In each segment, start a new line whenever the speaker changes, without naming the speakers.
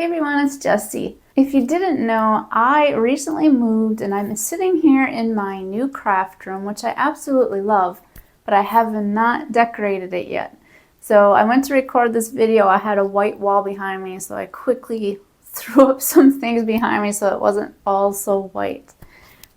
Hey everyone, it's Jessie. If you didn't know, I recently moved and I'm sitting here in my new craft room, which I absolutely love, but I have not decorated it yet. So I went to record this video. I had a white wall behind me, so I quickly threw up some things behind me so it wasn't all so white.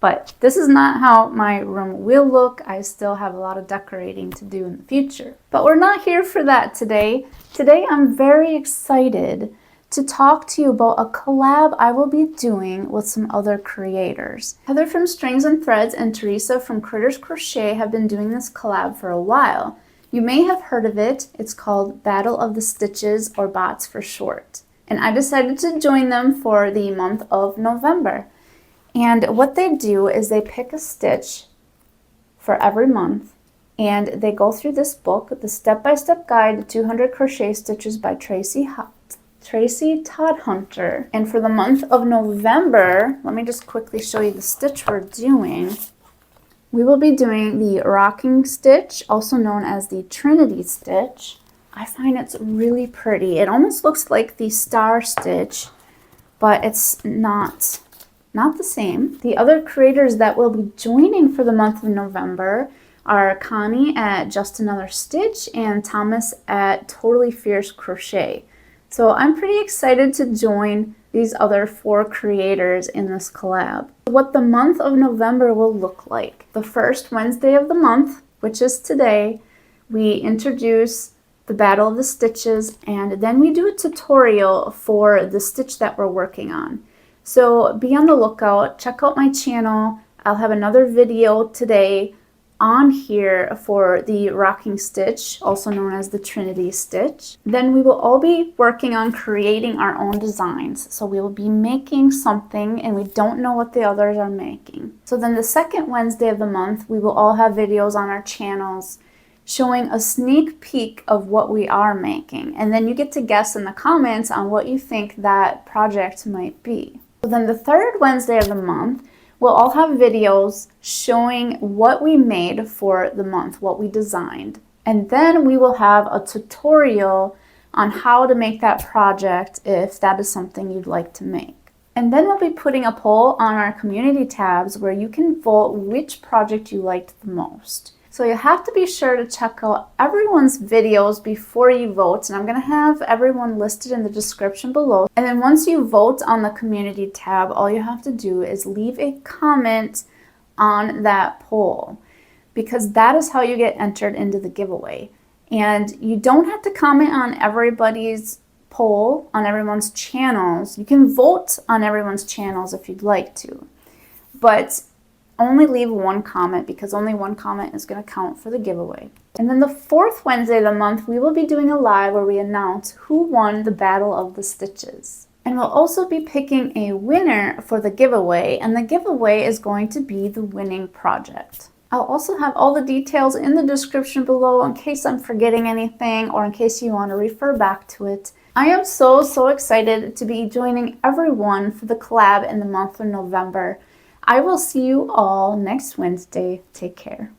But this is not how my room will look. I still have a lot of decorating to do in the future. But we're not here for that today. Today I'm very excited to talk to you about a collab I will be doing with some other creators. Heather from Strings and Threads and Teresa from Critters Crochet have been doing this collab for a while. You may have heard of it. It's called Battle of the Stitches, or BOTS for short. And I decided to join them for the month of November. And what they do is they pick a stitch for every month, and they go through this book, the step-by-step guide to 200 crochet stitches by Tracy Todd-Hunter. And for the month of November, let me just quickly show you the stitch we're doing. We will be doing the rocking stitch, also known as the Trinity Stitch. I find it's really pretty. It almost looks like the star stitch, but it's not the same. The other creators that will be joining for the month of November are Connie at Just Another Stitch and Thomas at Totally Fierce Crochet. So I'm pretty excited to join these other 4 creators in this collab. What the month of November will look like. The first Wednesday of the month, which is today, we introduce the Battle of the Stitches, and then we do a tutorial for the stitch that we're working on. So be on the lookout, check out my channel. I'll have another video today on here for the rocking stitch, also known as the Trinity Stitch. Then we will all be working on creating our own designs. So we will be making something and we don't know what the others are making. So then the second Wednesday of the month, we will all have videos on our channels showing a sneak peek of what we are making. And then you get to guess in the comments on what you think that project might be. So then the third Wednesday of the month, we'll all have videos showing what we made for the month, what we designed. And then we will have a tutorial on how to make that project if that is something you'd like to make. And then we'll be putting a poll on our community tabs where you can vote which project you liked the most. So you have to be sure to check out everyone's videos before you vote, and I'm going to have everyone listed in the description below. And then once you vote on the community tab, all you have to do is leave a comment on that poll, because that is how you get entered into the giveaway. And you don't have to comment on everybody's poll on everyone's channels. You can vote on everyone's channels if you'd like to, but only leave one comment, because only one comment is going to count for the giveaway. And then the fourth Wednesday of the month, we will be doing a live where we announce who won the Battle of the Stitches. And we'll also be picking a winner for the giveaway, and the giveaway is going to be the winning project. I'll also have all the details in the description below in case I'm forgetting anything or in case you want to refer back to it. I am so excited to be joining everyone for the collab in the month of November. I will see you all next Wednesday. Take care.